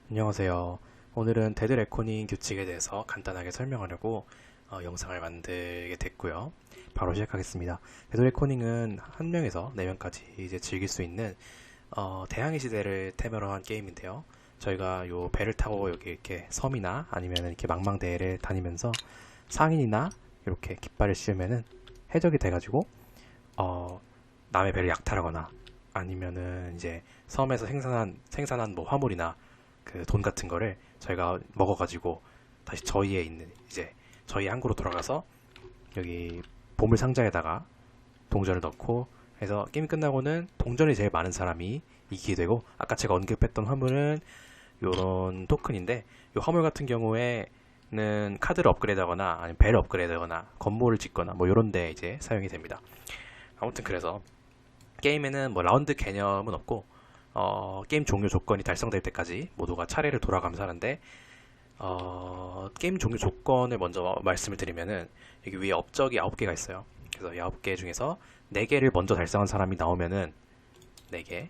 안녕하세요. 오늘은 데드 레코닝 규칙에 대해서 간단하게 설명하려고 영상을 만들게 됐고요. 바로 시작하겠습니다. 데드 레코닝은 한 명에서 4명까지 이제 즐길 수 있는 대항해 시대를 테마로 한 게임인데요. 저희가 요 배를 타고 여기 이렇게 섬이나 아니면 이렇게 망망대해를 다니면서 상인이나 이렇게 깃발을 씌우면은 해적이 돼가지고 남의 배를 약탈하거나 아니면은 이제 섬에서 생산한 뭐 화물이나 그 돈 같은 거를 저희가 먹어가지고 다시 저희에 있는 이제 저희 항구로 돌아가서 여기 보물 상자에다가 동전을 넣고 해서 게임이 끝나고는 동전이 제일 많은 사람이 이기게 되고, 아까 제가 언급했던 화물은 요런 토큰인데, 요 화물 같은 경우에는 카드를 업그레이드하거나 아니면 배를 업그레이드하거나 건물을 짓거나 뭐 요런 데 이제 사용이 됩니다. 아무튼 그래서 게임에는 뭐 라운드 개념은 없고 게임 종료 조건이 달성될 때까지 모두가 차례를 돌아가면서 하는데, 게임 종료 조건을 먼저 말씀을 드리면은 여기 위에 업적이 9개가 있어요. 그래서 9개 중에서 4개를 먼저 달성한 사람이 나오면은 4개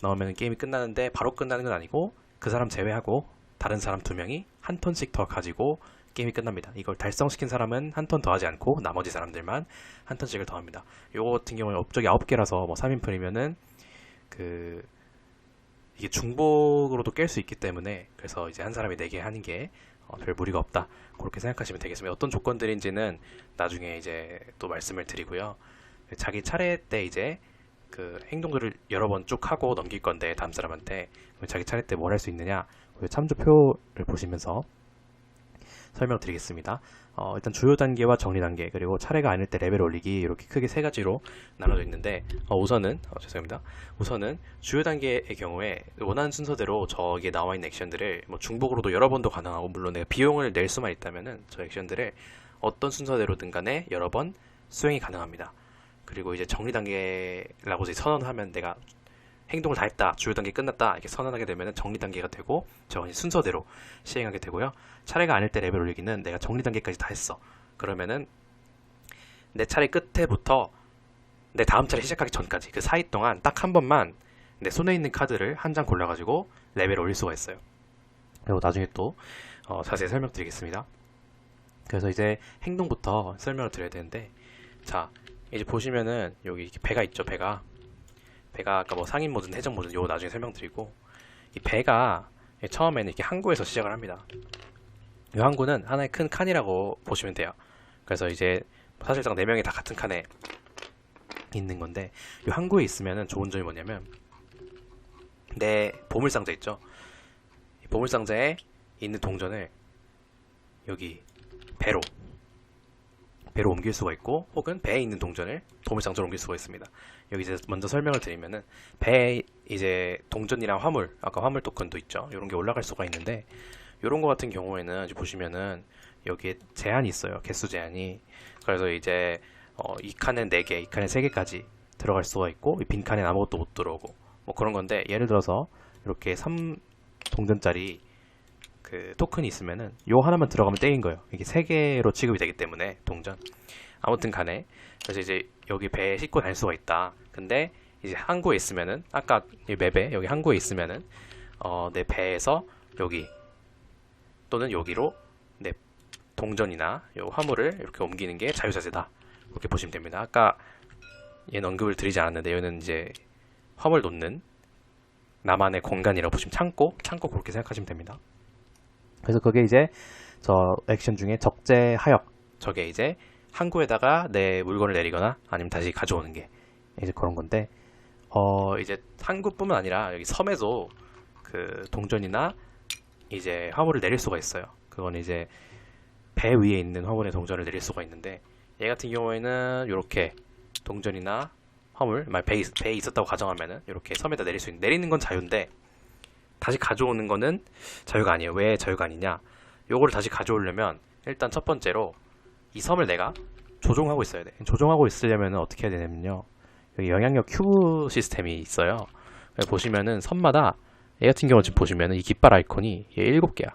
나오면은 게임이 끝나는데, 바로 끝나는 건 아니고 그 사람 제외하고 다른 사람 2명이 한 턴씩 더 가지고 게임이 끝납니다. 이걸 달성시킨 사람은 한 턴 더 하지 않고 나머지 사람들만 한 턴씩을 더 합니다. 요거 같은 경우는 업적이 9개라서 뭐 3인분이면은 그 이게 중복으로도 깰 수 있기 때문에, 그래서 이제 한 사람이 4개 하는 게 별 무리가 없다, 그렇게 생각하시면 되겠습니다. 어떤 조건들인지는 나중에 이제 또 말씀을 드리고요. 자기 차례 때 이제 그 행동들을 여러 번 쭉 하고 넘길 건데, 다음 사람한테 자기 차례 때 뭘 할 수 있느냐, 참조표를 보시면서 설명드리겠습니다. 일단 주요 단계와 정리 단계, 그리고 차례가 아닐 때 레벨 올리기, 이렇게 크게 3가지로 나눠져 있는데, 죄송합니다. 우선은 주요 단계의 경우에 원하는 순서대로 저기에 나와 있는 액션들을 뭐 중복으로도 여러 번도 가능하고, 물론 내가 비용을 낼 수만 있다면은 저 액션들을 어떤 순서대로든 간에 여러 번 수행이 가능합니다. 그리고 이제 정리 단계라고 이제 선언하면, 내가 행동을 다 했다, 주요 단계 끝났다 이렇게 선언하게 되면 정리 단계가 되고, 저건 순서대로 시행하게 되고요. 차례가 아닐 때 레벨 올리기는 내가 정리 단계까지 다 했어. 그러면은 내 차례 끝에부터 내 다음 차례 시작하기 전까지 그 사이 동안 딱 한 번만 내 손에 있는 카드를 한 장 골라가지고 레벨을 올릴 수가 있어요. 그리고 나중에 또 자세히 설명드리겠습니다. 그래서 이제 행동부터 설명을 드려야 되는데, 자 이제 보시면은 여기 이렇게 배가 있죠. 배가 아까 뭐 상인 모드든 해적 모드든 요거 나중에 설명드리고, 이 배가 처음에는 이렇게 항구에서 시작을 합니다. 이 항구는 하나의 큰 칸이라고 보시면 돼요. 그래서 이제 사실상 4명이 다 같은 칸에 있는 건데, 이 항구에 있으면 좋은 점이 뭐냐면, 내 보물상자 있죠. 이 보물상자에 있는 동전을 여기 배로 옮길 수가 있고, 혹은 배에 있는 동전을 보물상자로 옮길 수가 있습니다. 여기 이제 먼저 설명을 드리면은, 배에 이제 동전이랑 화물, 아까 화물 토큰도 있죠. 이런 게 올라갈 수가 있는데, 이런 거 같은 경우에는 이제 보시면은 여기에 제한이 있어요. 개수 제한이. 그래서 이제 이 칸엔 4개, 이 칸엔 3개까지 들어갈 수가 있고, 이 빈 칸엔 아무것도 못 들어오고 뭐 그런 건데, 예를 들어서 이렇게 3동전짜리 그 토큰이 있으면은 요 하나만 들어가면 땡인 거예요. 이게 3개로 취급이 되기 때문에 동전. 아무튼 간에 그래서 이제 여기 배에 싣고 다닐 수가 있다. 근데 이제 항구에 있으면은, 아까 이 맵에 여기 항구에 있으면은 내 배에서 여기 또는 여기로 내 동전이나 요 화물을 이렇게 옮기는 게 자유자재다, 이렇게 보시면 됩니다. 아까 얘는 언급을 드리지 않았는데, 얘는 이제 화물 놓는 나만의 공간이라고 보시면, 창고 그렇게 생각하시면 됩니다. 그래서 그게 이제 저 액션 중에 적재 하역, 저게 이제 항구에다가 내 물건을 내리거나 아니면 다시 가져오는 게 이제 그런 건데, 이제 항구뿐만 아니라 여기 섬에도 그 동전이나 이제 화물을 내릴 수가 있어요. 그건 이제 배 위에 있는 화물의 동전을 내릴 수가 있는데, 얘 같은 경우에는 이렇게 동전이나 화물, 배에 있었다고 가정하면은 이렇게 섬에다 내릴 수 있는, 내리는 건 자유인데 다시 가져오는 거는 자유가 아니에요. 왜 자유가 아니냐? 요거를 다시 가져오려면 일단 첫 번째로 이 섬을 내가 조종하고 있어야 돼. 조종하고 있으려면 어떻게 해야 되냐면요, 여기 영향력 큐브 시스템이 있어요. 보시면은 섬마다, 얘 같은 경우 지금 보시면은 이 깃발 아이콘이 얘 7개야.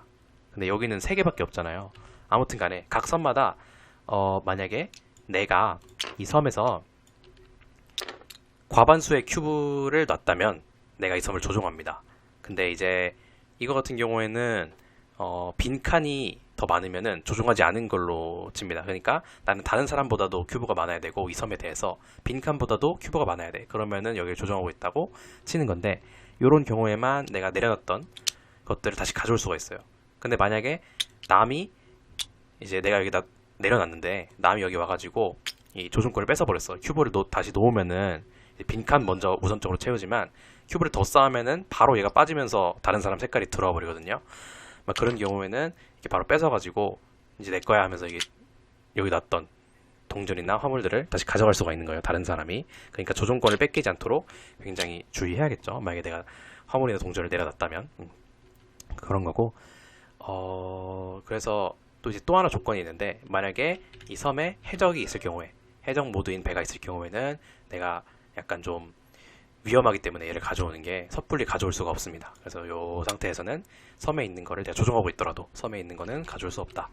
근데 여기는 3개밖에 없잖아요. 아무튼 간에 각 섬마다 만약에 내가 이 섬에서 과반수의 큐브를 놨다면 내가 이 섬을 조종합니다. 근데 이제 이거 같은 경우에는 빈칸이 더 많으면은 조종하지 않은 걸로 칩니다. 그러니까 나는 다른 사람보다도 큐브가 많아야 되고 이 섬에 대해서 빈칸보다도 큐브가 많아야 돼. 그러면은 여기를 조종하고 있다고 치는 건데 이런 경우에만 내가 내려놨던 것들을 다시 가져올 수가 있어요. 근데 만약에 남이 이제 내가 여기다 내려놨는데 남이 여기 와가지고 이 조종권을 뺏어버렸어. 큐브를 다시 놓으면은 빈칸 먼저 우선적으로 채우지만 큐브를 더 쌓으면은 바로 얘가 빠지면서 다른 사람 색깔이 들어와 버리거든요. 막 그런 경우에는 이렇게 바로 뺏어가지고 이제 내 거야 하면서 이게 여기 놨던 동전이나 화물들을 다시 가져갈 수가 있는 거예요. 다른 사람이. 그러니까 조종권을 뺏기지 않도록 굉장히 주의해야겠죠. 만약에 내가 화물이나 동전을 내려놨다면 그런 거고. 그래서 또 이제 또 하나 조건이 있는데 만약에 이 섬에 해적이 있을 경우에 해적 모드인 배가 있을 경우에는 내가 약간 좀 위험하기 때문에 얘를 가져오는 게 섣불리 가져올 수가 없습니다. 그래서 이 상태에서는 섬에 있는 거를 내가 조종하고 있더라도 섬에 있는 거는 가져올 수 없다.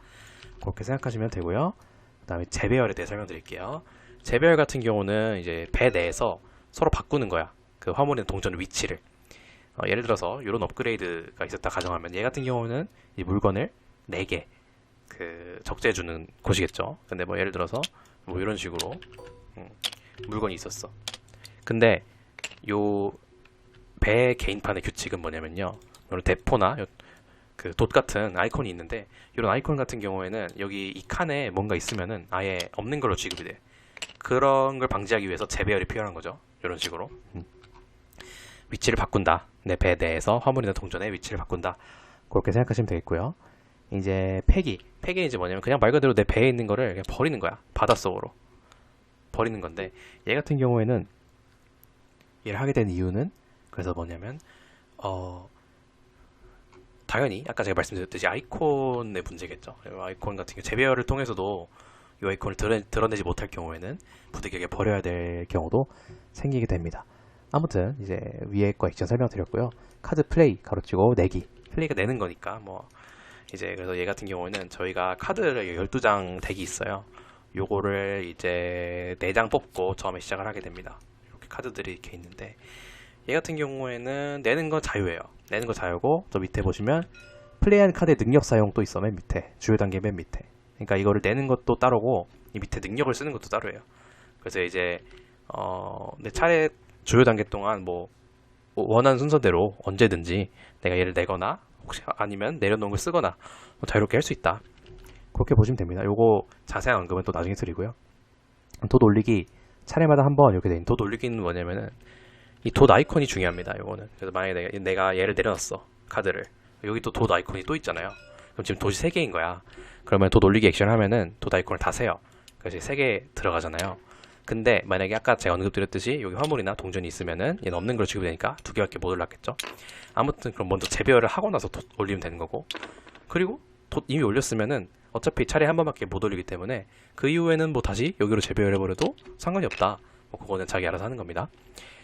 그렇게 생각하시면 되고요. 그 다음에 재배열에 대해 설명드릴게요. 재배열 같은 경우는 이제 배 내에서 서로 바꾸는 거야. 그 화물이나 동전 위치를. 예를 들어서 이런 업그레이드가 있었다 가정하면 얘 같은 경우는 이 물건을 4개 적재해주는 곳이겠죠. 근데 뭐 예를 들어서 뭐 이런 식으로 물건이 있었어. 근데 요 배 개인판의 규칙은 뭐냐면요. 이런 대포나 그 돛 같은 아이콘이 있는데 이런 아이콘 같은 경우에는 여기 이 칸에 뭔가 있으면은 아예 없는 걸로 취급이 돼. 그런 걸 방지하기 위해서 재배열이 필요한 거죠. 이런 식으로 위치를 바꾼다. 내 배 내에서 화물이나 동전의 위치를 바꾼다. 그렇게 생각하시면 되겠고요. 이제 폐기 이제 뭐냐면 그냥 말 그대로 내 배에 있는 거를 그냥 버리는 거야. 바닷속으로 버리는 건데 얘 같은 경우에는 얘를 하게 된 이유는 그래서 뭐냐면 당연히 아까 제가 말씀드렸듯이 아이콘의 문제겠죠. 아이콘 같은 경우 재배열을 통해서도 이 아이콘을 드러내지 못할 경우에는 부득이하게 버려야 될 경우도 생기게 됩니다. 아무튼 이제 위에 거 액션 설명드렸고요. 카드 플레이 가로치고 내기 플레이가 내는 거니까 뭐 이제 그래서 얘 같은 경우에는 저희가 카드를 12장 덱이 있어요. 요거를 이제 4장 뽑고 처음에 시작을 하게 됩니다. 이렇게 카드들이 이렇게 있는데 얘 같은 경우에는 내는 건 자유예요. 내는 거 자유고 저 밑에 보시면 플레이한 카드의 능력 사용 또 있어. 맨 밑에 주요 단계 맨 밑에. 그러니까 이거를 내는 것도 따로고 이 밑에 능력을 쓰는 것도 따로예요. 그래서 이제 내 차례 주요 단계 동안 뭐 원하는 순서대로 언제든지 내가 얘를 내거나 혹시 아니면 내려놓은 걸 쓰거나 뭐 자유롭게 할 수 있다. 그렇게 보시면 됩니다. 요거 자세한 언급은 또 나중에 드리고요. 돛 올리기 차례마다 한번 이렇게 된 돛 올리기는 뭐냐면은 이 돛 아이콘이 중요합니다. 요거는 그래서 만약에 내가 얘를 내려놨어 카드를 여기 또 돛 아이콘이 또 있잖아요. 그럼 지금 돛이 3개인 거야. 그러면 돛 올리기 액션을 하면은 돛 아이콘을 다 세요. 그래서 3개 들어가잖아요. 근데 만약에 아까 제가 언급드렸듯이 여기 화물이나 동전이 있으면은 얘는 없는 걸로 취급되니까 2개밖에 못 올랐겠죠. 아무튼 그럼 먼저 재배열을 하고 나서 돛 올리면 되는 거고 그리고 돛 이미 올렸으면은 어차피 차례 한 번밖에 못 올리기 때문에 그 이후에는 뭐 다시 여기로 재배열 해버려도 상관이 없다. 뭐 그거는 자기 알아서 하는 겁니다.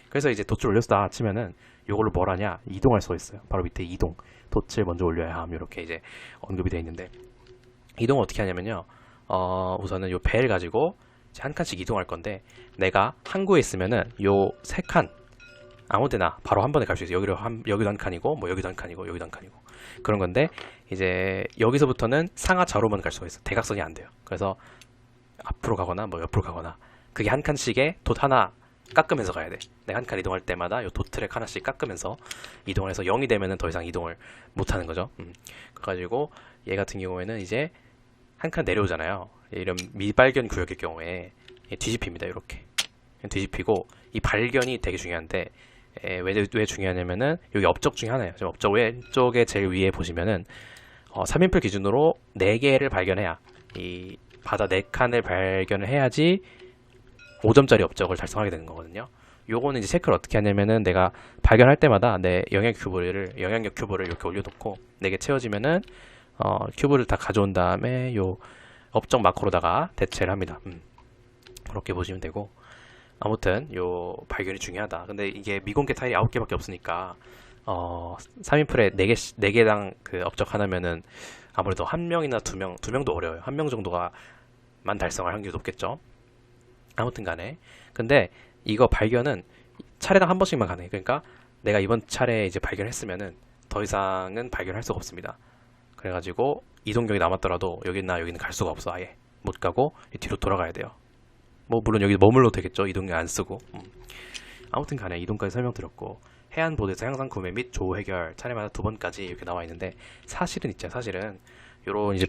그래서 이제 돛을 올렸다 치면은 요걸로 뭘 하냐 이동할 수가 있어요. 바로 밑에 이동 돛을 먼저 올려야 함 이렇게 이제 언급이 되어 있는데 이동을 어떻게 하냐면요. 우선은 요 배를 가지고 한 칸씩 이동할 건데 내가 항구에 있으면은 요 3칸 아무데나 바로 한 번에 갈 수 있어요. 여기도 한 칸이고 뭐 여기도 한 칸이고 여기도 한 칸이고 그런 건데 이제 여기서부터는 상하 좌로만 갈 수가 있어요. 대각선이 안 돼요. 그래서 앞으로 가거나 뭐 옆으로 가거나 그게 한 칸씩에 돛 하나 깎으면서 가야 돼. 내가 한 칸 이동할 때마다 요 돛 트랙 하나씩 깎으면서 이동을 해서 0이 되면은 더 이상 이동을 못 하는 거죠. 그래가지고 얘 같은 경우에는 이제 한 칸 내려오잖아요. 이런 미발견 구역일 경우에 뒤집힙니다. 이렇게 뒤집히고 이 발견이 되게 중요한데 왜 중요하냐면은 여기 업적 중에 하나예요. 지금 업적 왼쪽에 제일 위에 보시면은 3인풀 기준으로 4개를 발견해야 이 바다 4칸을 발견을 해야지 5점짜리 업적을 달성하게 되는 거거든요. 요거는 이제 체크를 어떻게 하냐면은 내가 발견할 때마다 내 영향력 큐브를 이렇게 올려놓고 4개 채워지면은 큐브를 다 가져온 다음에 요 업적 마크로다가 대체를 합니다. 그렇게 보시면 되고 아무튼 요 발견이 중요하다. 근데 이게 미공개 타일이 9개밖에 없으니까 3인풀에 4개당 그 업적 하나면은 아무래도 1명이나 2명도 어려워요. 1명 정도가 만 달성할 확률이 높겠죠. 아무튼 간에 근데 이거 발견은 차례당 한 번씩만 가능해. 그러니까 내가 이번 차례에 이제 발견했으면은 더 이상은 발견할 수가 없습니다. 그래가지고 이동경이 남았더라도 여기나 여기는 갈 수가 없어. 아예 못 가고 뒤로 돌아가야 돼요. 뭐 물론 여기 머물러도 되겠죠. 이동경 안 쓰고. 아무튼 간에 이동까지 설명드렸고, 해안보도에서 향상 구매 및 조호 해결 차례마다 2번까지 이렇게 나와 있는데, 사실은 있죠. 사실은 요런 이제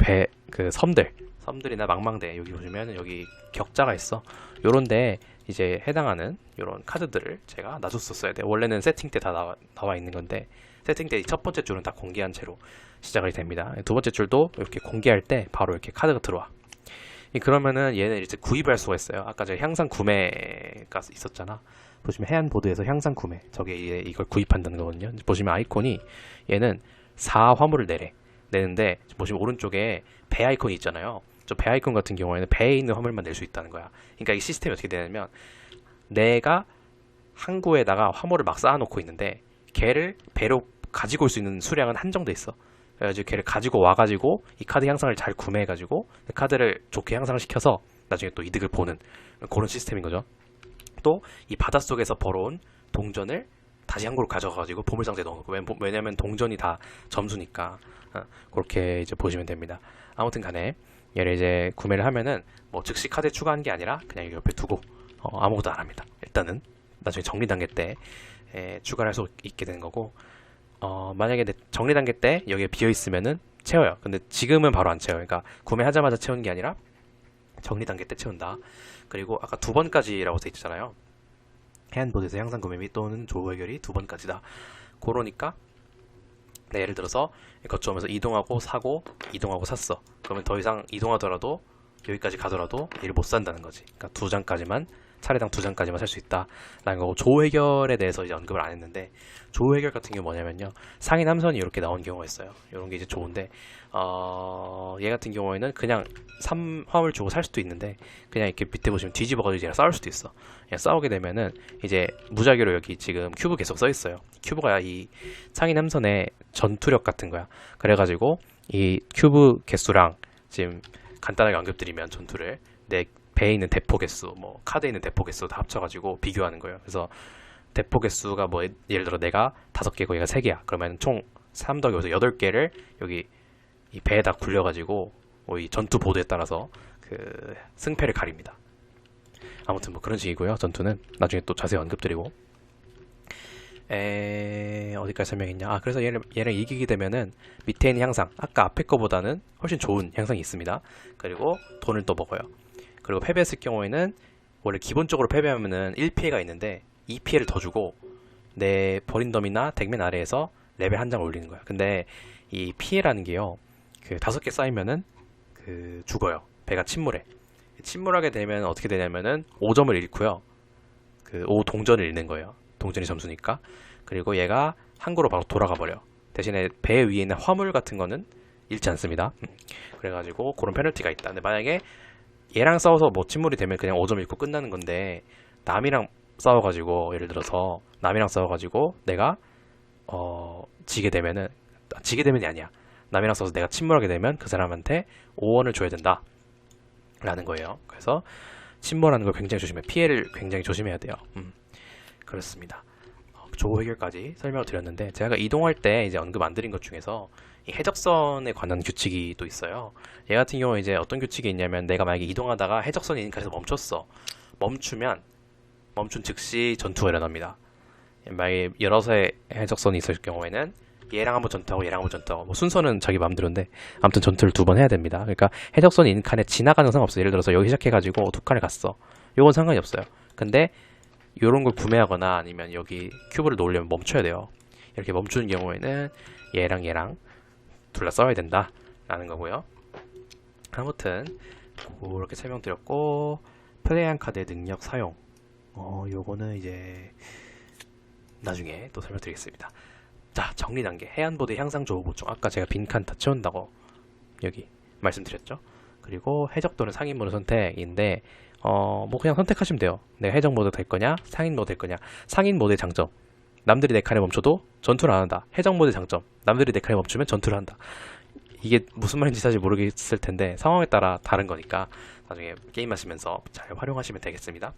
그 섬들이나 망망대, 여기 보시면 여기 격자가 있어. 요런데 이제 해당하는 요런 카드들을 제가 놔줬었어야 돼요. 원래는 세팅 때 다 나와 있는 건데, 세팅 때 첫 번째 줄은 다 공개한 채로 시작이 됩니다. 두 번째 줄도 이렇게 공개할 때 바로 이렇게 카드가 들어와. 그러면은 얘는 이제 구입할 수가 있어요. 아까 제가 향상 구매가 있었잖아. 보시면 해안보드에서 향상 구매, 저게 이걸 구입한다는 거거든요. 보시면 아이콘이 얘는 4화물을 내는데, 보시면 오른쪽에 배 아이콘이 있잖아요. 저 배 아이콘 같은 경우에는 배에 있는 화물만 낼 수 있다는 거야. 그러니까 이 시스템이 어떻게 되냐면, 내가 항구에다가 화물을 막 쌓아놓고 있는데 걔를 배로 가지고 올 수 있는 수량은 한정돼 있어. 그래가지고 걔를 가지고 와가지고 이 카드 향상을 잘 구매해가지고 그 카드를 좋게 향상을 시켜서 나중에 또 이득을 보는 그런 시스템인 거죠. 또 이 바닷속에서 벌어온 동전을 다시 항구로 가져가가지고 보물상자에 넣어놓고, 왜냐면 동전이 다 점수니까. 그렇게 이제 보시면 됩니다. 아무튼 간에 얘를 이제 구매를 하면은 뭐 즉시 카드에 추가하는 게 아니라 그냥 옆에 두고 아무것도 안 합니다. 일단은 나중에 정리 단계 때 추가를 할 수 있게 되는 거고, 만약에 정리 단계 때 여기에 비어 있으면은 채워요. 근데 지금은 바로 안 채워요. 그러니까 구매하자마자 채우는 게 아니라 정리 단계 때 채운다. 그리고 아까 2번까지라고 돼 있잖아요. 해안보드에서 향상 구매 및 또는 조호 해결이 2번까지다. 그러니까 예를 들어서 거쳐오면서 이동하고 사고 이동하고 샀어. 그러면 더 이상 이동하더라도 여기까지 가더라도 얘를 못 산다는 거지. 그러니까 2장까지만, 차례당 2장까지만 살 수 있다라는 거고, 조호 해결에 대해서 이제 언급을 안 했는데, 조호 해결 같은 경우 뭐냐면요, 상인 함선이 이렇게 나온 경우가 있어요. 이런 게 이제 좋은데, 얘 같은 경우에는 그냥 화물 주고 살 수도 있는데, 그냥 이렇게 밑에 보시면 뒤집어가지고 얘랑 싸울 수도 있어. 그냥 싸우게 되면은 이제 무작위로 여기 지금 큐브 계속 써 있어요. 큐브가 이 상인 함선의 전투력 같은 거야. 그래가지고 이 큐브 개수랑 지금 간단하게 언급드리면, 전투를 내 배에 있는 대포 개수, 뭐 카드에 있는 대포 개수 다 합쳐가지고 비교하는 거예요. 그래서 대포 개수가 뭐 예를 들어 내가 5개고 얘가 3개야. 그러면 총 3 더하기 8개를 여기 이 배에다 굴려가지고 이 전투 보드에 따라서 그 승패를 가립니다. 아무튼 뭐 그런 식이고요. 전투는 나중에 또 자세히 언급드리고. 어디까지 설명했냐? 그래서 얘를 이기게 되면은 밑에 있는 향상, 아까 앞에 거보다는 훨씬 좋은 향상이 있습니다. 그리고 돈을 또 먹어요. 그리고 패배했을 경우에는 원래 기본적으로 패배하면은 1피해가 있는데 2피해를 더 주고 내 버린덤이나 덱맨 아래에서 레벨 한 장 올리는 거야. 근데 이 피해라는 게요, 그 5개 쌓이면은 그 죽어요. 배가 침몰해. 침몰하게 되면 어떻게 되냐면은 5점을 잃고요. 그 5동전을 잃는 거예요. 동전이 점수니까. 그리고 얘가 항구로 바로 돌아가 버려. 대신에 배 위에 있는 화물 같은 거는 잃지 않습니다. 그래가지고 그런 페널티가 있다. 근데 만약에 얘랑 싸워서 뭐 침몰이 되면 그냥 5점 잃고 끝나는 건데, 남이랑 싸워가지고, 예를 들어서 남이랑 싸워가지고 내가 지게 되면은, 지게 되면이 아니야, 남이랑 싸워서 내가 침몰하게 되면 그 사람한테 5원을 줘야 된다 라는 거예요. 그래서 침몰하는 걸 굉장히 조심해, 피해를 굉장히 조심해야 돼요. 그렇습니다. 조호 해결까지 설명을 드렸는데, 제가 이동할 때 이제 언급 안 드린 것 중에서 이 해적선에 관한 규칙이 또 있어요. 얘 같은 경우에 이제 어떤 규칙이 있냐면, 내가 만약에 이동하다가 해적선이 있는 칸에서 멈췄어. 멈춘 즉시 전투가 일어납니다. 만약에 여러 의 해적선이 있을 경우에는 얘랑 한번 전투하고 얘랑 한번 전투하고, 뭐 순서는 자기 마음대로인데 아무튼 전투를 2번 해야 됩니다. 그러니까 해적선이 있는 칸에 지나가는 상관없어요. 예를 들어서 여기 시작해가지고 2칸을 갔어. 요건 상관이 없어요. 근데 요런 걸 구매하거나 아니면 여기 큐브를 놓으려면 멈춰야 돼요. 이렇게 멈추는 경우에는 얘랑 둘 다 써야 된다 라는 거고요. 아무튼 그렇게 설명드렸고, 플레이한 카드의 능력 사용, 요거는 이제 나중에 또 설명드리겠습니다. 자, 정리 단계. 해안보드 향상 조호 보충. 아까 제가 빈칸 다 채운다고 여기 말씀드렸죠. 그리고 해적 또는 상인 모드 선택인데, 뭐 그냥 선택하시면 돼요. 내가 해적 모드 될 거냐, 상인 모드 될 거냐. 상인 모드의 장점, 남들이 내 칸에 멈춰도 전투를 안 한다. 해적 모드의 장점, 남들이 내 칸에 멈추면 전투를 한다. 이게 무슨 말인지 사실 모르겠을 텐데 상황에 따라 다른 거니까 나중에 게임하시면서 잘 활용하시면 되겠습니다.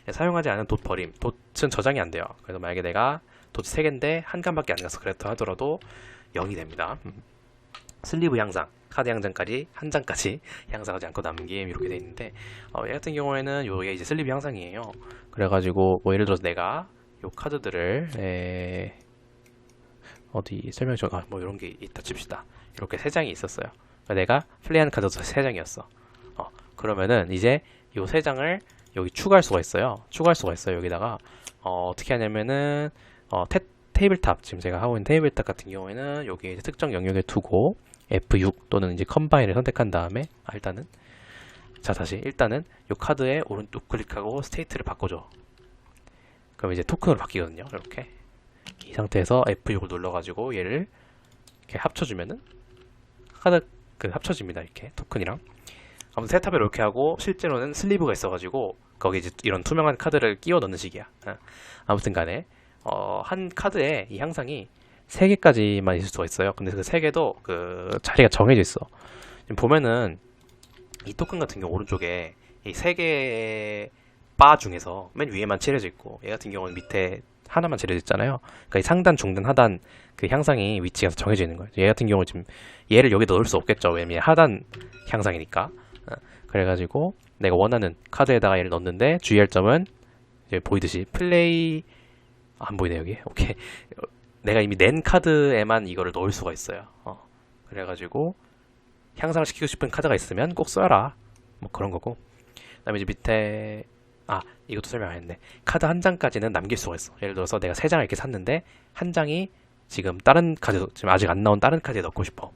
사용하지 않은 돛 버림. 돛은 저장이 안 돼요. 그래서 만약에 내가 도치 3개인데 한 칸밖에 안 가서 그랬다 하더라도 0이 됩니다. 슬리브 향상, 카드 향상까지 한 장까지 향상하지 않고 남김 이렇게 돼 있는데 얘 같은 경우에는 요게 이제 슬리브 향상이에요. 그래가지고 뭐 예를 들어서 내가 요 카드들을 어디 설명 좀 뭐 이런 게 있다 칩시다. 이렇게 3장이 있었어요. 그러니까 내가 플레이하는 카드도 3장이었어. 그러면은 이제 요 3장을 여기 추가할 수가 있어요. 여기다가 어떻게 하냐면은 테이블탑, 지금 제가 하고 있는 테이블탑 같은 경우에는 여기 이제 특정 영역에 두고 F6 또는 이제 컴바인을 선택한 다음에 일단은 요 카드에 오른쪽 클릭하고 스테이트를 바꿔줘. 그럼 이제 토큰으로 바뀌거든요. 이렇게 이 상태에서 F6을 눌러가지고 얘를 이렇게 합쳐주면은 카드 합쳐집니다. 이렇게 토큰이랑. 아무튼 세탑을 이렇게 하고 실제로는 슬리브가 있어가지고 거기 이제 이런 투명한 카드를 끼워 넣는 식이야. 아무튼 간에 한 카드에 이 향상이 3개까지만 있을 수가 있어요. 근데 그 3개도 그 자리가 정해져 있어. 지금 보면은 이 토큰 같은 경우 오른쪽에 이 3개 바 중에서 맨 위에만 칠해져 있고 얘 같은 경우는 밑에 하나만 칠해져 있잖아요. 그러니까 이 상단, 중단, 하단 그 향상이 위치가 정해져 있는 거예요. 얘 같은 경우 지금 얘를 여기 넣을 수 없겠죠. 왜냐면 하단 향상이니까. 그래가지고 내가 원하는 카드에다가 얘를 넣는데 주의할 점은 이제 보이듯이 플레이 안 보이네 여기. 오케이. 내가 이미 낸 카드에만 이거를 넣을 수가 있어요. 그래가지고 향상을 시키고 싶은 카드가 있으면 꼭 써라. 뭐 그런 거고. 그다음에 이제 밑에 이것도 설명 안 했네. 카드 한 장까지는 남길 수가 있어. 예를 들어서 내가 3장을 이렇게 샀는데 한 장이 지금 다른 카드, 지금 아직 안 나온 다른 카드에 넣고 싶어.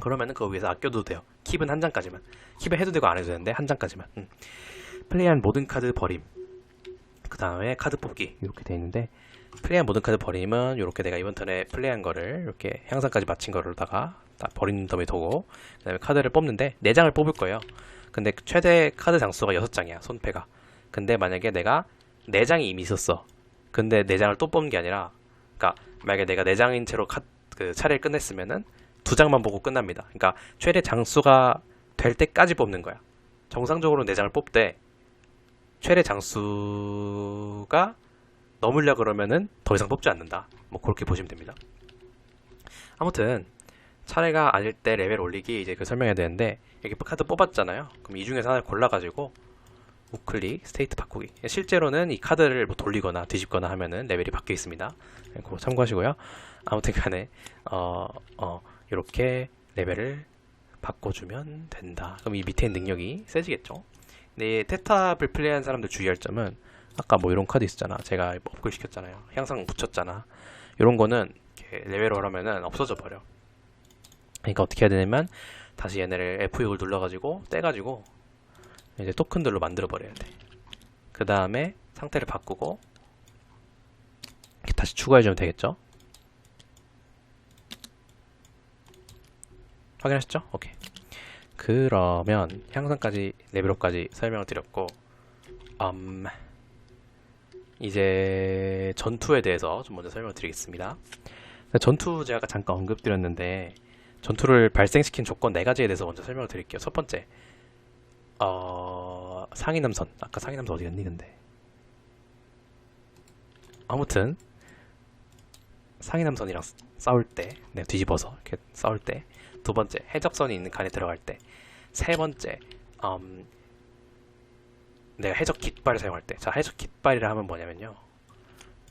그러면은 그거 위해서 아껴도 돼요. 킵은 한 장까지만. 킵을 해도 되고 안 해도 되는데 한 장까지만. 플레이한 모든 카드 버림. 그 다음에 카드 뽑기 이렇게 돼 있는데 플레이한 모든 카드 버림은 이렇게 내가 이번 턴에 플레이한 거를 이렇게 향상까지 마친 거를다가 딱 버린 다음에 두고 그 다음에 카드를 뽑는데 4장을 뽑을 거예요. 근데 최대 카드 장수가 6장이야 손패가. 근데 만약에 내가 4장이 이미 있었어. 근데 4장을 또 뽑는 게 아니라 그러니까 만약에 내가 4장인 채로 그 차례를 끝냈으면은 2장만 보고 끝납니다. 그러니까 최대 장수가 될 때까지 뽑는 거야. 정상적으로 4장을 뽑되 최대 장수가 넘으려 그러면은 더 이상 뽑지 않는다. 뭐 그렇게 보시면 됩니다. 아무튼 차례가 아닐 때 레벨 올리기 이제 그 설명해야 되는데 여기 카드 뽑았잖아요. 그럼 이 중에서 하나를 골라가지고 우클릭 스테이트 바꾸기. 실제로는 이 카드를 뭐 돌리거나 뒤집거나 하면은 레벨이 바뀌어 있습니다. 그거 참고하시고요. 아무튼간에 이렇게 레벨을 바꿔주면 된다. 그럼 이 밑에 능력이 세지겠죠. 근데 테탑을 플레이한 사람들 주의할 점은 아까 뭐 이런 카드 있었잖아. 제가 업글 시켰잖아요. 향상 붙였잖아. 이런 거는 이렇게 레벨을 하면은 없어져 버려. 그러니까 어떻게 해야 되냐면 다시 얘네를 F6을 눌러가지고 떼가지고 이제 토큰들로 만들어 버려야 돼. 그 다음에 상태를 바꾸고 이렇게 다시 추가해주면 되겠죠. 확인하셨죠? 오케이. 그러면 향상까지 레벨업까지 설명을 드렸고 이제 전투에 대해서 좀 먼저 설명을 드리겠습니다. 전투 제가 아까 잠깐 언급드렸는데 전투를 발생시킨 조건 4가지에 대해서 먼저 설명을 드릴게요. 첫 번째 상인함선. 아까 상인함선 어디 갔니 근데. 아무튼 상인함선이랑 싸울 때 내가 뒤집어서 이렇게 싸울 때. 두 번째 해적선이 있는 칸에 들어갈 때. 세 번째 내가 해적 깃발을 사용할 때. 자, 해적 깃발이라 하면 뭐냐면요,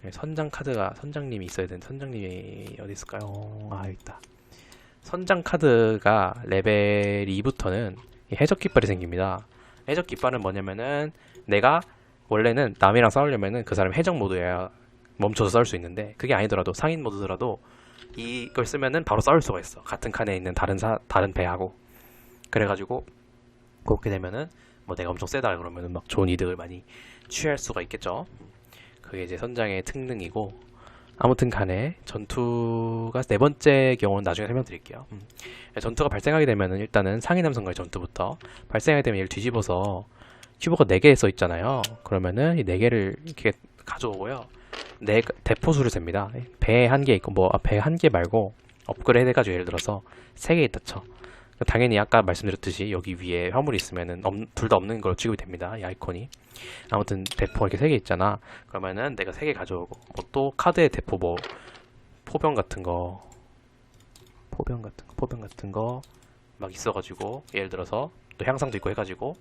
선장 카드가 선장님이 있어야 되는데 선장님이 어디 있을까요? 여기 있다. 선장 카드가 레벨 2부터는 해적 깃발이 생깁니다. 해적 깃발은 뭐냐면은 내가 원래는 남이랑 싸우려면은 그 사람이 해적 모드에 멈춰서 싸울 수 있는데 그게 아니더라도 상인 모드더라도 이걸 쓰면은 바로 싸울 수가 있어. 같은 칸에 있는 다른 배하고. 그래가지고 그렇게 되면은 뭐 내가 엄청 세다 그러면은 막 좋은 이득을 많이 취할 수가 있겠죠. 그게 이제 선장의 특능이고. 아무튼 간에 전투가 4번째 경우는 나중에 설명드릴게요. 전투가 발생하게 되면은 일단은 상인함선과의 전투부터 발생하게 되면 얘를 뒤집어서 큐브가 4개 써 있잖아요. 그러면은 이 4개를 이렇게 가져오고요. 대포수를 셉니다. 배에 1개 있고 뭐 배 1개 말고 업그레이드 해가지고 예를 들어서 3개 있다 쳐. 당연히 아까 말씀드렸듯이 여기 위에 화물이 있으면은 둘 다 없는 걸로 취급이 됩니다. 이 아이콘이. 아무튼 대포가 이렇게 3개 있잖아. 그러면은 내가 3개 가져오고 뭐 또 카드에 대포 뭐 포병 같은 거 막 있어가지고 예를 들어서 또 향상도 있고 해가지고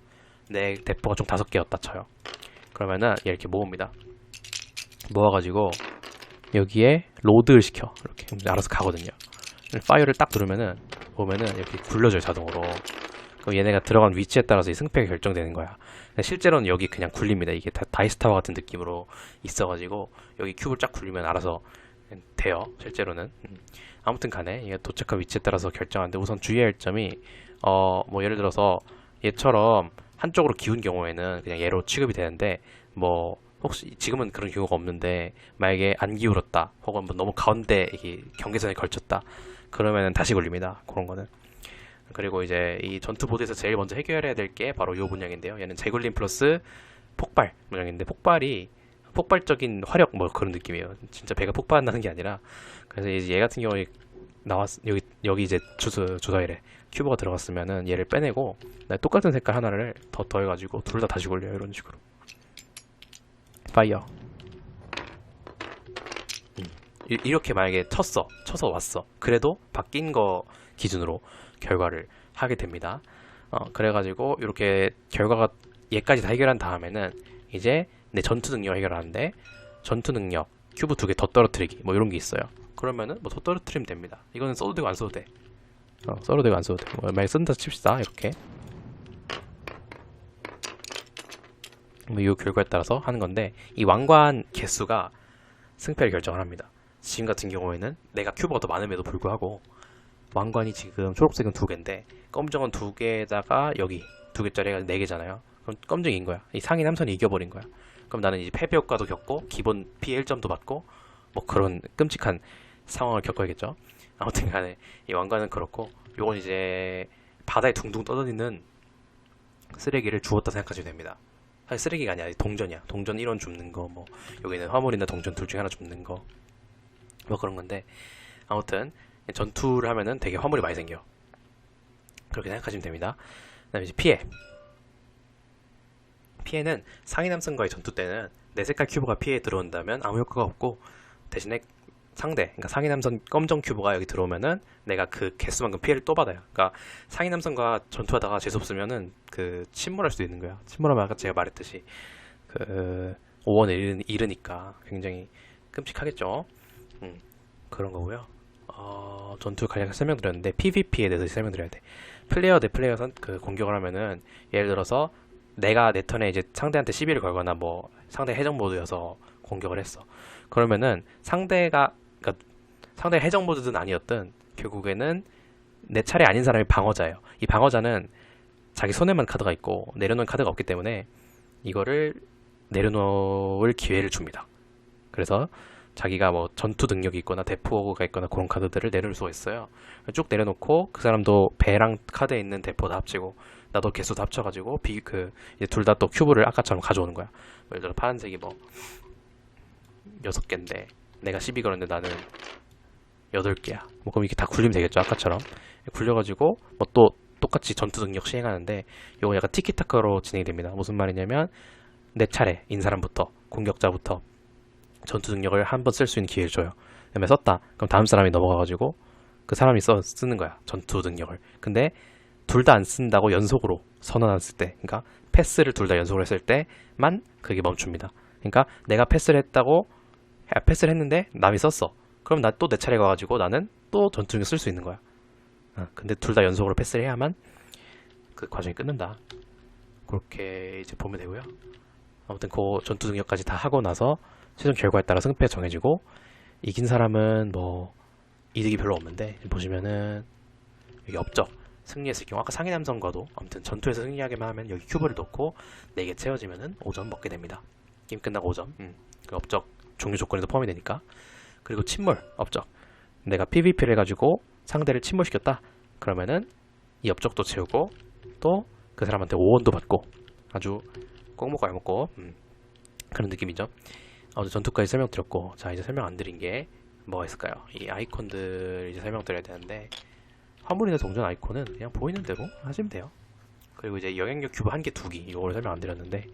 내 대포가 총 5개였다 쳐요. 그러면은 얘 이렇게 모읍니다. 모아가지고 여기에 로드를 시켜. 이렇게 알아서 가거든요. 파이어를 딱 누르면은 보면은 이렇게 굴려져요, 자동으로. 그럼 얘네가 들어간 위치에 따라서 이 승패가 결정되는 거야. 실제로는 여기 그냥 굴립니다. 이게 다이스타워 같은 느낌으로 있어가지고 여기 큐브를 쫙 굴리면 알아서 돼요, 실제로는. 아무튼 간에 얘가 도착한 위치에 따라서 결정하는데, 우선 주의할 점이 뭐 예를 들어서 얘처럼 한쪽으로 기운 경우에는 그냥 얘로 취급이 되는데, 뭐 혹시 지금은 그런 경우가 없는데 만약에 안 기울었다 혹은 뭐 너무 가운데 이게 경계선에 걸쳤다 그러면은 다시 굴립니다. 그런 거는. 그리고 이제 이 전투 보드에서 제일 먼저 해결해야 될 게 바로 요 문양인데요. 얘는 재굴림 플러스 폭발 문양인데, 폭발이 폭발적인 화력 뭐 그런 느낌이에요. 진짜 배가 폭발한다는 게 아니라. 그래서 이제 얘 같은 경우에 여기 이제 주사위래 큐브가 들어갔으면은 얘를 빼내고 똑같은 색깔 하나를 더 더해가지고 둘 다 다시 굴려요. 이런 식으로. 파이어. 이렇게 만약에 쳐서 왔어. 그래도 바뀐 거 기준으로 결과를 하게 됩니다. 그래가지고 이렇게 결과가 얘까지 다 해결한 다음에는 이제 내 전투 능력 해결하는데, 전투 능력 큐브 2개 더 떨어뜨리기 뭐 이런 게 있어요. 그러면은 뭐 더 떨어뜨리면 됩니다. 이거는 써도 되고 안 써도 돼. 써도 되고 안 써도 돼. 뭐 만약에 쓴다 칩시다. 이렇게 뭐 이 결과에 따라서 하는 건데, 이 왕관 개수가 승패를 결정을 합니다. 지금 같은 경우에는 내가 큐브가 더 많음에도 불구하고 왕관이 지금 초록색은 2개인데 검정은 2개에다가 여기 2개짜리가 4개잖아요. 그럼 검정이 인 거야. 이 상위 남선이 이겨버린 거야. 그럼 나는 이제 패배 효과도 겪고 기본 피해 1점도 받고 뭐 그런 끔찍한 상황을 겪어야겠죠. 아무튼 간에 이 왕관은 그렇고, 요건 이제 바다에 둥둥 떠다니는 쓰레기를 주웠다 생각하시면 됩니다. 사실 쓰레기가 아니야. 동전이야. 동전 1원 줍는 거, 뭐 여기는 화물이나 동전 둘 중에 하나 줍는 거, 뭐 그런 건데, 아무튼 전투를 하면은 되게 화물이 많이 생겨. 그렇게 생각하시면 됩니다. 그다음에 이제 피해는 상위 남성과의 전투 때는 내 색깔 큐브가 피해에 들어온다면 아무 효과가 없고, 대신에 상대, 그러니까 상위 남성 검정 큐브가 여기 들어오면은 내가 그 개수만큼 피해를 또 받아요. 그러니까 상위 남성과 전투하다가 재수없으면은 그 침몰할 수도 있는 거야. 침몰하면 아까 제가 말했듯이 그 5원을 잃으니까 굉장히 끔찍하겠죠. 그런 거고요. 전투 간략하게 설명드렸는데, PVP에 대해서 설명드려야 돼. 플레이어 대 플레이어 그 공격을 하면은, 예를 들어서 내가 내 턴에 이제 상대한테 시비를 걸거나 뭐 상대 해적 모드여서 공격을 했어. 그러면은 상대가, 그러니까 상대 해적 모드든 아니었든 결국에는 내 차례 아닌 사람이 방어자예요. 이 방어자는 자기 손에만 카드가 있고 내려놓은 카드가 없기 때문에 이거를 내려놓을 기회를 줍니다. 그래서 자기가 뭐 전투 능력이 있거나 대포가 있거나 그런 카드들을 내려놓을 수가 있어요. 쭉 내려놓고 그 사람도 배랑 카드에 있는 대포 다 합치고 나도 개수 다 합쳐가지고 이제 둘 다 또 큐브를 아까처럼 가져오는 거야. 예를 들어 파란색이 뭐 6개인데 내가 12 걸었는데 나는 8개야. 뭐 그럼 이렇게 다 굴리면 되겠죠. 아까처럼 굴려가지고 뭐 또 똑같이 전투 능력 시행하는데, 이거 약간 티키타카로 진행이 됩니다. 무슨 말이냐면 내 차례인 사람부터, 공격자부터 전투 능력을 한 번 쓸 수 있는 기회를 줘요. 그다음에 썼다. 그럼 다음 사람이 넘어가가지고 그 사람이 쓰는 거야, 전투 능력을. 근데 둘 다 안 쓴다고 연속으로 선언 안 쓸 때, 그러니까 패스를 둘 다 연속으로 했을 때만 그게 멈춥니다. 그러니까 내가 패스를 했는데 남이 썼어. 그럼 나 또 내 차례가 가지고 나는 또 전투 능력 쓸 수 있는 거야. 근데 둘 다 연속으로 패스를 해야만 그 과정이 끝난다. 그렇게 이제 보면 되고요. 아무튼 그 전투 능력까지 다 하고 나서 최종 결과에 따라 승패 정해지고, 이긴 사람은 뭐 이득이 별로 없는데, 보시면은 여기 업적 승리했을 경우, 아까 상위 남성과도 아무튼 전투에서 승리하게만 하면 여기 큐브를 넣고 4개 채워지면은 5점 먹게 됩니다. 게임 끝나고 5점. 그 업적 종료 조건에도 포함이 되니까. 그리고 침몰 업적, 내가 PVP를 해가지고 상대를 침몰시켰다. 그러면은 이 업적도 채우고 또 그 사람한테 5원도 받고, 아주 꼭 먹고 알 먹고 그런 느낌이죠. 전투까지 설명드렸고, 자 이제 설명 안 드린 게 뭐가 있을까요? 이 아이콘들 이제 설명드려야 되는데, 화물이나 동전 아이콘은 그냥 보이는 대로 하시면 돼요. 그리고 이제 영향력 큐브 한 개, 두 개, 이걸 설명 안 드렸는데,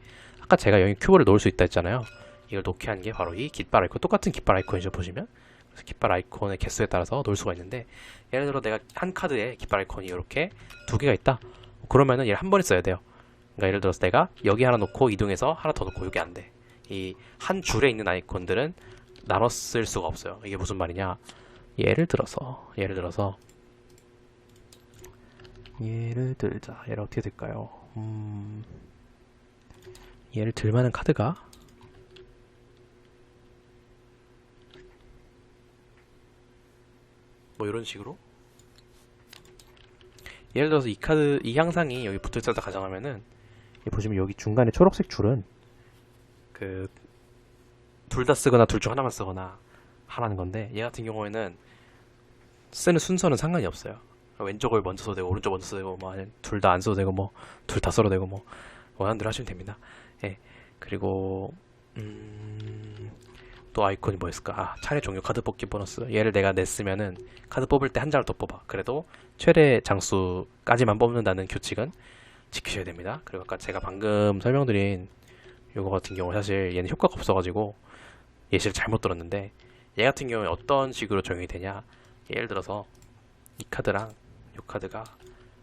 아까 제가 영향 큐브를 놓을 수 있다 했잖아요. 이걸 놓게 한 게 바로 이 깃발 아이콘, 똑같은 깃발 아이콘이죠, 보시면. 그래서 깃발 아이콘의 개수에 따라서 놓을 수가 있는데, 예를 들어 내가 한 카드에 깃발 아이콘이 이렇게 두 개가 있다. 그러면은 얘를 한 번에 써야 돼요. 그러니까 예를 들어서 내가 여기 하나 놓고 이동해서 하나 더 놓고 이게 안 돼. 이 한 줄에 있는 아이콘들은 나눠 쓸 수가 없어요. 이게 무슨 말이냐? 예를 들어서 예를 들자. 얘를 어떻게 될까요? 얘를 들만한 카드가 뭐 이런 식으로, 예를 들어서 이 카드 이 향상이 여기 붙어있다 가정하면은, 보시면 여기 중간에 초록색 줄은 그 둘 다 쓰거나 둘 중 하나만 쓰거나 하라는 건데, 얘 같은 경우에는 쓰는 순서는 상관이 없어요. 왼쪽을 먼저 써도 되고 오른쪽 먼저 써도 되고, 뭐 둘 다 안 써도 되고, 뭐 둘 다 써도 되고, 뭐 원하는 대로 하시면 됩니다. 예. 그리고 또 아이콘이 뭐였을까? 차례 종료 카드 뽑기 보너스. 얘를 내가 냈으면은 카드 뽑을 때 한 장을 더 뽑아. 그래도 최대 장수까지만 뽑는다는 규칙은 지키셔야 됩니다. 그리고 아까 제가 방금 설명드린 요거 같은 경우 사실 얘는 효과가 없어가지고 예시를 잘못 들었는데, 얘 같은 경우에 어떤 식으로 적용이 되냐? 예를 들어서 이 카드랑 이 카드가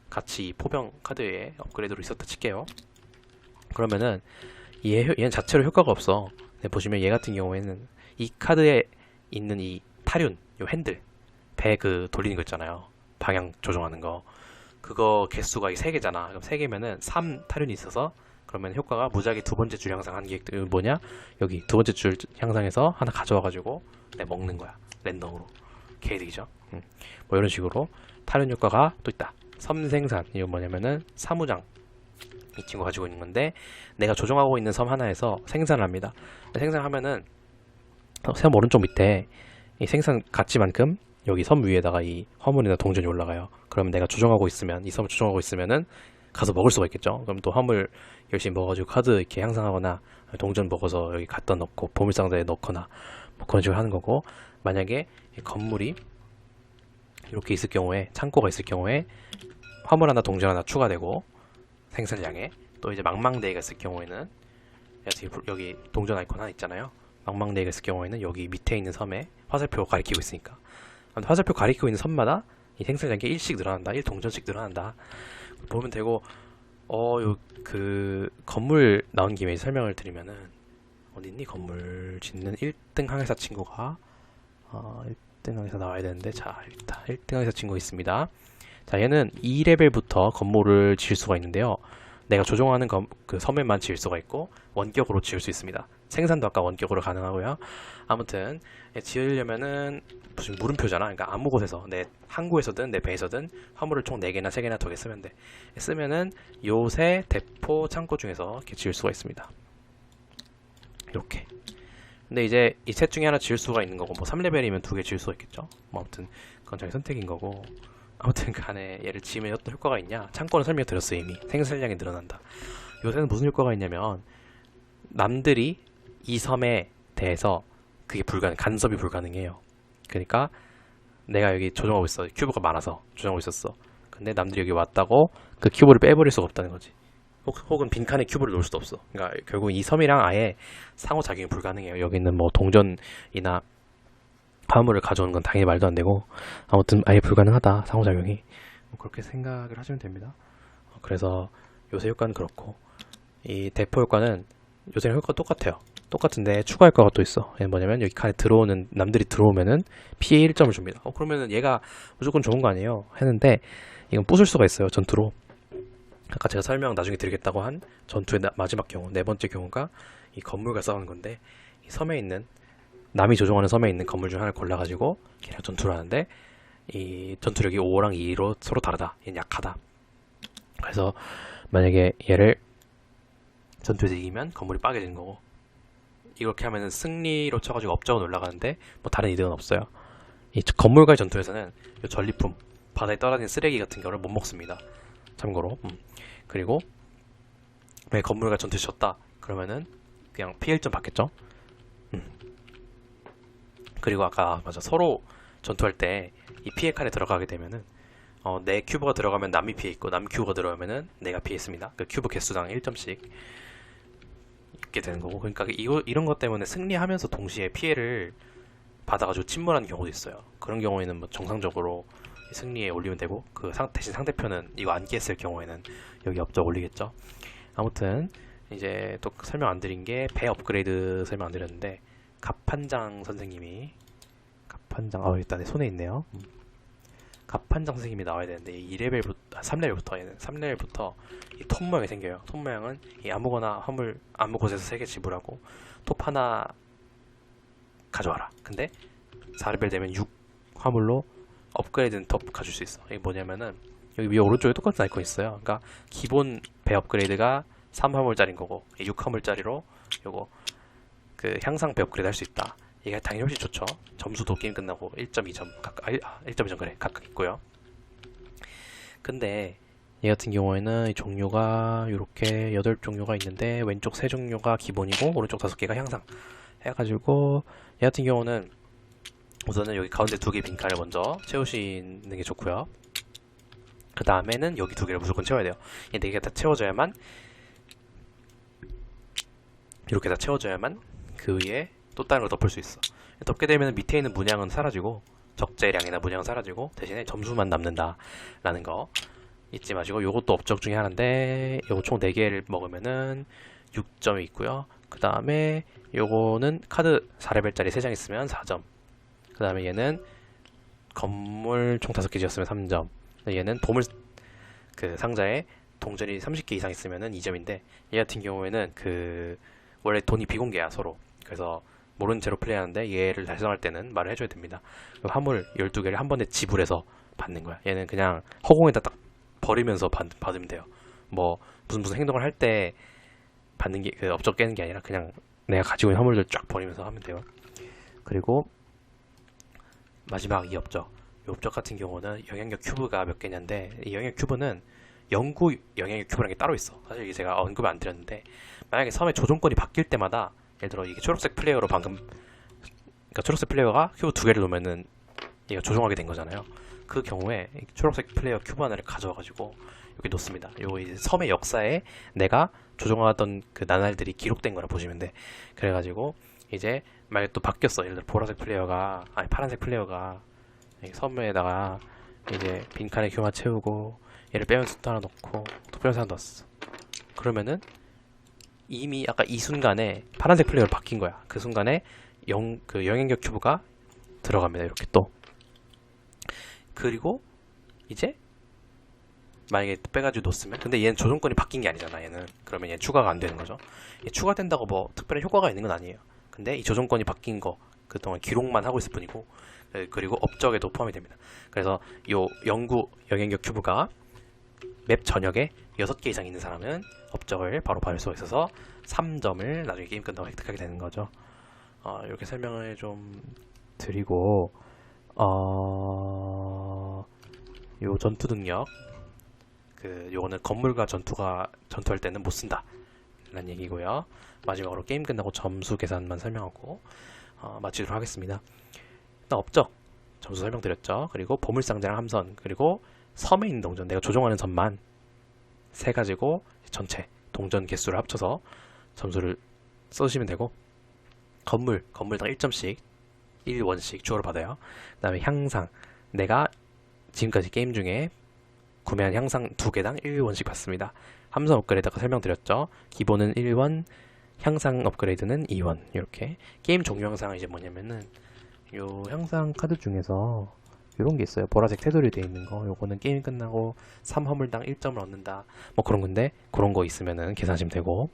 같이 포병 카드에 업그레이드로 있었다 칠게요. 그러면은 얘는 자체로 효과가 없어. 네, 보시면 얘 같은 경우에는 이 카드에 있는 이 타륜, 요 핸들, 배 그 돌리는 거 있잖아요. 방향 조정하는 거. 그거 개수가 이 3개잖아. 그럼 3개면은 3 타륜이 있어서, 그러면 효과가 무작위 두 번째 줄 향상 하는 게 뭐냐? 여기 두 번째 줄 향상해서 하나 가져와가지고 먹는 거야. 랜덤으로. 개이득이죠. 뭐 이런 식으로 타륜 효과가 또 있다. 섬생산. 이건 뭐냐면은 사무장. 이 친구 가지고 있는 건데, 내가 조정하고 있는 섬 하나에서 생산을 합니다. 생산하면은 섬 오른쪽 밑에 이 생산 가치만큼 여기 섬 위에다가 이 화물이나 동전이 올라가요. 그러면 내가 조정하고 있으면, 이 섬을 조정하고 있으면은 가서 먹을 수가 있겠죠. 그럼 또 화물 열심히 먹어가지고 카드 이렇게 향상하거나, 동전 먹어서 여기 갖다 넣고 보물상자에 넣거나, 뭐 그런 식으로 하는 거고, 만약에 이 건물이 이렇게 있을 경우에, 창고가 있을 경우에 화물 하나 동전 하나 추가되고, 생산량에 또 이제 망망대해가 있을 경우에는, 여기 동전 아이콘 하나 있잖아요. 망망대해가 있을 경우에는 여기 밑에 있는 섬에 화살표 가리키고 있으니까, 화살표 가리키고 있는 섬마다 이 생산량이 1씩 늘어난다. 1 동전씩 늘어난다. 보면 되고, 그 건물 나온 김에 설명을 드리면은, 어딨니? 건물 짓는 1등 항해사 친구가 1등 항해사 나와야 되는데, 자, 일단 1등 항해사 친구 있습니다. 자, 얘는 2레벨부터 건물을 지을 수가 있는데요. 내가 조종하는 그 섬에만 지을 수가 있고, 원격으로 지을 수 있습니다. 생산도 아까 원격으로 가능하고요. 아무튼 지으려면은 무슨 물음표잖아. 그러니까 아무 곳에서, 내 항구에서든 내 배에서든 화물을 총 4개나 3개나 더 쓰면 돼. 쓰면은 요새 대포 창고 중에서 이렇게 지을 수가 있습니다. 이렇게. 근데 이제 이 셋 중에 하나 지을 수가 있는 거고, 뭐 3레벨이면 2개 지을 수가 있겠죠. 뭐 아무튼 그건 자기 선택인 거고, 아무튼 간에 얘를 지으면 어떤 효과가 있냐? 창고는 설명드렸어요. 이미 생산량이 늘어난다. 요새는 무슨 효과가 있냐면, 남들이 이 섬에 대해서 그게 간섭이 불가능해요. 그러니까 내가 여기 조정하고 있어. 큐브가 많아서 조정하고 있었어. 근데 남들이 여기 왔다고 그 큐브를 빼버릴 수가 없다는 거지. 혹은 빈칸에 큐브를 놓을 수도 없어. 그러니까 결국 이 섬이랑 아예 상호작용이 불가능해요. 여기 있는 뭐 동전이나 화물을 가져오는 건 당연히 말도 안 되고, 아무튼 아예 불가능하다, 상호작용이. 뭐 그렇게 생각을 하시면 됩니다. 그래서 요새 효과는 그렇고, 이 대포 효과는 요새는 효과가 똑같아요. 똑같은데 추가 효과가 또 있어. 얘는 뭐냐면, 여기 칸에 들어오는, 남들이 들어오면은 피해 1점을 줍니다. 그러면은 얘가 무조건 좋은 거 아니에요? 했는데, 이건 부술 수가 있어요, 전투로. 아까 제가 설명 나중에 드리겠다고 한 전투의 마지막 경우, 4번째 경우가 이 건물과 싸우는 건데, 이 섬에 있는, 남이 조종하는 섬에 있는 건물 중 하나를 골라가지고 걔랑 전투를 하는데, 이 전투력이 5랑 2로 서로 다르다. 얘는 약하다. 그래서 만약에 얘를 전투에서 이기면 건물이 빠개지는 거고, 이렇게 하면은 승리로 쳐가지고 업적은 올라가는데 뭐 다른 이득은 없어요. 이 건물과의 전투에서는 이 전리품, 바다에 떨어진 쓰레기 같은 경우를 못 먹습니다. 참고로. 그리고 왜 건물과 전투에 졌다 그러면은 그냥 피해 1점 받겠죠. 그리고 아까 맞아, 서로 전투할 때 이 피해 칸에 들어가게 되면은 내 큐브가 들어가면 남이 피해 있고 남 큐브가 들어가면은 내가 피했습니다. 그 큐브 개수당 1점씩 있게 되는 거고. 그러니까 이런 것 때문에 승리하면서 동시에 피해를 받아가지고 침몰하는 경우도 있어요. 그런 경우에는 뭐 정상적으로 승리에 올리면 되고, 대신 상대편은 이거 안 깼을 경우에는 여기 업적 올리겠죠. 아무튼 이제 또 설명 안 드린 게 배 업그레이드 설명 안 드렸는데, 갑판장 선생님이 일단 내 손에 있네요. 갑판장 선생님이 나와야 되는데 2레벨부터 3레벨부터 얘는 3레벨부터 이 톱 모양이 생겨요. 톱 모양은 이 아무거나 화물 아무 곳에서 3개 지불하고 톱 하나 가져와라. 근데 4레벨 되면 6 화물로 업그레이드된 톱 가질 수 있어. 이게 뭐냐면은 여기 위에 오른쪽에 똑같은 아이콘 있어요. 그러니까 기본 배 업그레이드가 3화물짜리인 거고 6화물짜리로 요거 그 향상 배 업그레이드 할 수 있다. 이게 당연히 훨씬 좋죠. 점수도 게임 끝나고 1.2점 각각 1.2점 그래 각각 있고요. 근데 얘 같은 경우에는 종류가 이렇게 8종류가 있는데 왼쪽 3종류가 기본이고 오른쪽 5개가 향상 해가지고, 얘 같은 경우는 우선은 여기 가운데 2개 빈칸을 먼저 채우시는 게 좋고요. 그 다음에는 여기 2개를 무조건 채워야 돼요. 이 4개 다 채워져야만, 이렇게 다 채워져야만 그 위에 또 다른 걸 덮을 수 있어. 덮게 되면 밑에 있는 문양은 사라지고 적재량이나 문양은 사라지고 대신에 점수만 남는다 라는 거 잊지 마시고, 요것도 업적 중에 하나인데 요거 총 4개를 먹으면은 6점이 있고요. 그 다음에 요거는 카드 4레벨짜리 3장 있으면 4점. 그 다음에 얘는 건물 총 5개 지었으면 3점. 얘는 보물 그 상자에 동전이 30개 이상 있으면은 2점인데, 얘 같은 경우에는 원래 돈이 비공개야 서로. 그래서 모르는 채로 플레이하는데 얘를 달성할 때는 말을 해줘야 됩니다. 화물 12개를 한 번에 지불해서 받는 거야. 얘는 그냥 허공에다 딱 버리면서 받으면 돼요. 뭐 무슨 행동을 할 때 받는 게 업적 깨는 게 아니라 그냥 내가 가지고 있는 화물들 쫙 버리면서 하면 돼요. 그리고 마지막 이 업적 같은 경우는 영향력 큐브가 몇 개냐인데, 이 영향력 큐브는 영구 영향력 큐브라는 게 따로 있어. 사실 이게 제가 언급을 안 드렸는데, 만약에 섬의 조종권이 바뀔 때마다, 예를 들어 이게 초록색 플레이어로 그러니까 초록색 플레이어가 큐브 2개를 놓으면은 얘가 조종하게 된 거잖아요. 그 경우에 초록색 플레이어 큐브 하나를 가져와가지고 여기 놓습니다. 요거 이제 섬의 역사에 내가 조종하던 그 나날들이 기록된 거라 보시면 돼. 그래가지고 이제 만약에 또 바뀌었어. 예를 들어 파란색 플레이어가 섬에다가 이제 빈칸에 큐브만 채우고 얘를 빼면서 또 하나 넣고 또 빼면서 하나 넣었어. 그러면은 이미 아까 이 순간에 파란색 플레이어로 바뀐 거야. 그 순간에 영향력 큐브가 들어갑니다. 이렇게 또. 그리고 이제 만약에 빼가지고 놓으면, 근데 얘는 조종권이 바뀐 게 아니잖아. 얘는 그러면 얘 추가가 안 되는 거죠. 얘 추가된다고 뭐 특별한 효과가 있는 건 아니에요. 근데 이 조종권이 바뀐 거 그동안 기록만 하고 있을 뿐이고, 그리고 업적에도 포함이 됩니다. 그래서 요 영향력 큐브가 맵 전역에 6개 이상 있는 사람은 업적을 바로 받을 수가 있어서 3점을 나중에 게임 끝나고 획득하게 되는 거죠. 이렇게 설명을 좀 드리고, 요 전투 능력, 요거는 건물과 전투할 때는 못 쓴다 라는 얘기고요. 마지막으로 게임 끝나고 점수 계산만 설명하고 마치도록 하겠습니다. 일단 업적 점수 설명드렸죠. 그리고 보물상자랑 함선, 그리고 섬에 있는 동전, 내가 조종하는 섬만 세 가지고 전체 동전 개수를 합쳐서 점수를 써주시면 되고, 건물당 1점씩 1원씩 추가로 받아요. 그 다음에 향상, 내가 지금까지 게임 중에 구매한 향상 2개당 1원씩 받습니다. 함선 업그레이드 아까 설명드렸죠. 기본은 1원, 향상 업그레이드는 2원. 이렇게 게임 종료 향상은 이제 뭐냐면은 요 향상 카드 중에서 이런 게 있어요. 보라색 테두리 되어 있는 거. 요거는 게임 끝나고 3화물당 1점을 얻는다. 뭐 그런 건데, 그런 거 있으면은 계산하시면 되고,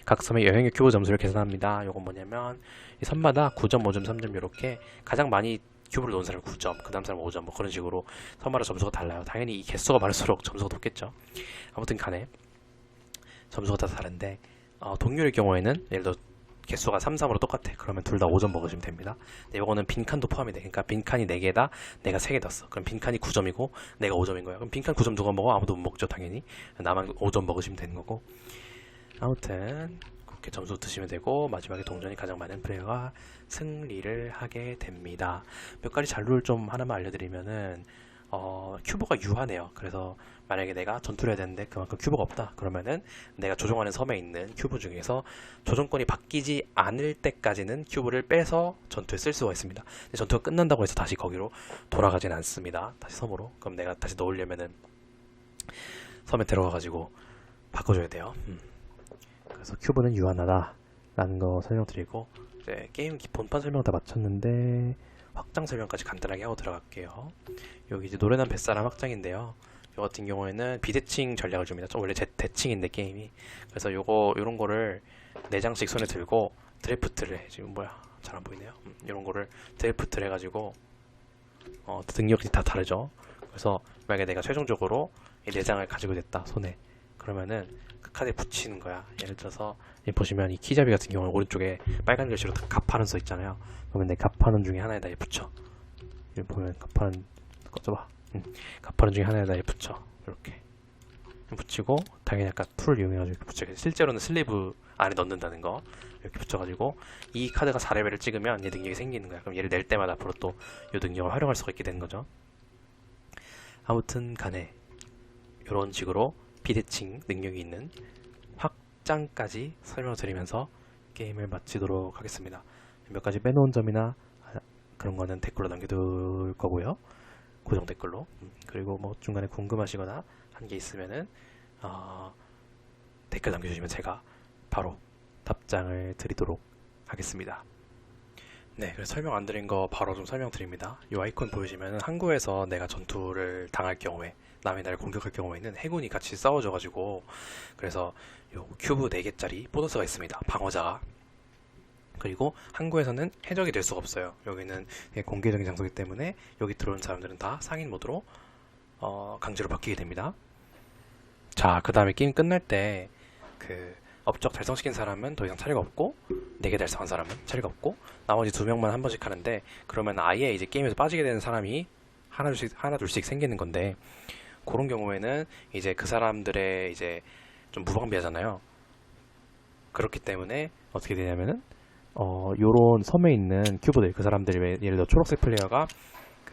각 섬의 영향력 큐브 점수를 계산합니다. 요건 뭐냐면 이 섬마다 9점, 5점, 3점 이렇게 가장 많이 큐브를 놓은 사람 9점, 그 다음 사람 5점, 뭐 그런 식으로 섬마다 점수가 달라요. 당연히 이 개수가 많을수록 점수가 높겠죠. 아무튼 간에 점수가 다 다른데, 동률의 경우에는 예를 들어 개수가 3, 3으로 똑같아. 그러면 둘 다 5점 먹으시면 됩니다. 근데 이거는 빈칸도 포함이 돼. 그러니까 빈칸이 4개다, 내가 3개 넣었어. 그럼 빈칸이 9점이고 내가 5점인 거야. 그럼 빈칸 9점 누가 먹어? 아무도 못 먹죠, 당연히. 나만 5점 먹으시면 되는 거고. 아무튼 그렇게 점수 드시면 되고, 마지막에 동전이 가장 많은 플레이어가 승리를 하게 됩니다. 몇 가지 잔룰 좀 하나만 알려드리면은, 큐브가 유한해요. 그래서 만약에 내가 전투를 해야 되는데 그만큼 큐브가 없다. 그러면은 내가 조종하는 섬에 있는 큐브 중에서 조종권이 바뀌지 않을 때까지는 큐브를 빼서 전투에 쓸 수가 있습니다. 근데 전투가 끝난다고 해서 다시 거기로 돌아가진 않습니다. 다시 섬으로. 그럼 내가 다시 넣으려면은 섬에 들어가가지고 바꿔줘야 돼요. 그래서 큐브는 유한하다 라는 거 설명드리고, 이제 게임 본판 설명 다 마쳤는데 확장 설명까지 간단하게 하고 들어갈게요. 여기 이제 노련한 뱃사람 확장인데요. 이 같은 경우에는 비대칭 전략을 줍니다. 원래 대칭인데 게임이. 그래서 요런 거를 4장씩 손에 들고 드래프트를 해. 지금 뭐야? 잘 안 보이네요. 이런 거를 드래프트를 해가지고 능력이 다 다르죠. 그래서 만약에 내가 최종적으로 이 4장을 가지고 됐다 손에, 그러면은 그 카드에 붙이는 거야. 예를 들어서 보시면 이 키잡이 같은 경우는 오른쪽에 빨간 글씨로 갑판은 써 있잖아요. 그러면 내 갑판은 중에 하나에다 붙여. 여기 보면 갑판은 꺼져봐. 갑판은 중에 하나에다 붙여. 이렇게 붙이고, 당연히 아까 툴을 이용해가지고 이렇게 붙여. 실제로는 슬리브 안에 넣는다는 거 이렇게 붙여가지고, 이 카드가 4레벨을 찍으면 얘 능력이 생기는 거야. 그럼 얘를 낼 때마다 앞으로 또 이 능력을 활용할 수가 있게 되는 거죠. 아무튼 간에 이런 식으로 비대칭 능력이 있는 확장까지 설명드리면서 게임을 마치도록 하겠습니다. 몇 가지 빼놓은 점이나 그런 거는 댓글로 남겨둘 거고요. 고정 댓글로. 그리고 뭐 중간에 궁금하시거나 한 게 있으면은 댓글 남겨주시면 제가 바로 답장을 드리도록 하겠습니다. 네, 그래서 설명 안 드린 거 바로 좀 설명드립니다. 이 아이콘 보시면은 항구에서 내가 전투를 당할 경우에, 남의 나라를 공격할 경우에는 해군이 같이 싸워줘가지고, 그래서 요 큐브 4개짜리 보너스가 있습니다. 방어자가. 그리고 항구에서는 해적이 될 수가 없어요. 여기는 공개적인 장소이기 때문에 여기 들어오는 사람들은 다 상인 모드로 강제로 바뀌게 됩니다. 자, 그 다음에 게임 끝날 때 그 업적 달성시킨 사람은 더 이상 차례가 없고, 4개 달성한 사람은 차례가 없고, 나머지 2명만 한 번씩 하는데, 그러면 아예 이제 게임에서 빠지게 되는 사람이 하나 둘씩 생기는 건데, 그런 경우에는 이제 그 사람들의 이제 좀 무방비하잖아요. 그렇기 때문에 어떻게 되냐면은 요런 섬에 있는 큐브들, 그 사람들이 예를 들어 초록색 플레이어가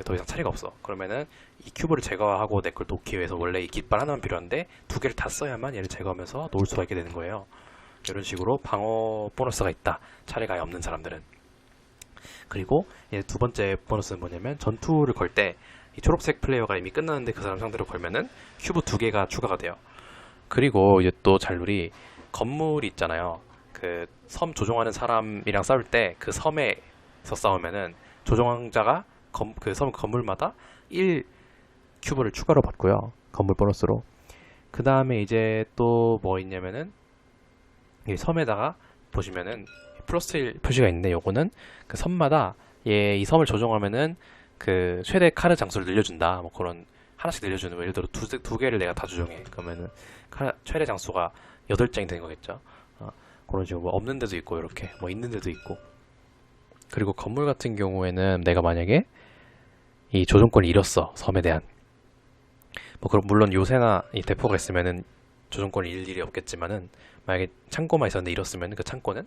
더 이상 차례가 없어. 그러면은 이 큐브를 제거하고 내 걸 놓기 위해서 원래 이 깃발 하나만 필요한데 2개를 다 써야만 얘를 제거하면서 놓을 수가 있게 되는 거예요. 이런 식으로 방어 보너스가 있다. 차례가 없는 사람들은. 그리고 이제 두 번째 보너스는 뭐냐면, 전투를 걸 때 이 초록색 플레이어가 이미 끝났는데 그 사람 상대로 걸면은 큐브 2개가 추가가 돼요. 그리고 이제 또 잘룰이, 건물이 있잖아요. 그 섬 조종하는 사람이랑 싸울 때 그 섬에서 싸우면은 조종자가 그 섬 건물마다 1 큐브를 추가로 받고요. 건물 보너스로. 그 다음에 이제 또 뭐 있냐면은, 이 섬에다가 보시면은 플러스 1 표시가 있는데, 요거는 그 섬마다 이 섬을 조종하면은 그 최대 카드 장수를 늘려준다. 뭐 그런 하나씩 늘려주는 거. 예를 들어 두 개를 내가 다 조종해. 그러면은 최대 장수가 8장이 되는 거겠죠. 그런 식으로 뭐 없는 데도 있고, 이렇게 뭐 있는 데도 있고. 그리고 건물 같은 경우에는 내가 만약에 이 조종권을 잃었어, 섬에 대한. 뭐 그럼 물론 요새나 이 대포가 있으면은 조종권을 잃을 일이 없겠지만은, 만약에 창고만 있었는데 잃었으면 그 창고는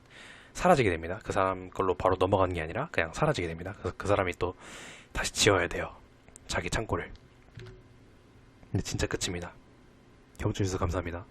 사라지게 됩니다. 그 사람 걸로 바로 넘어가는 게 아니라 그냥 사라지게 됩니다. 그래서 그 사람이 또 다시 지어야 돼요, 자기 창고를. 근데 진짜 끝입니다. 경청해주셔서 감사합니다.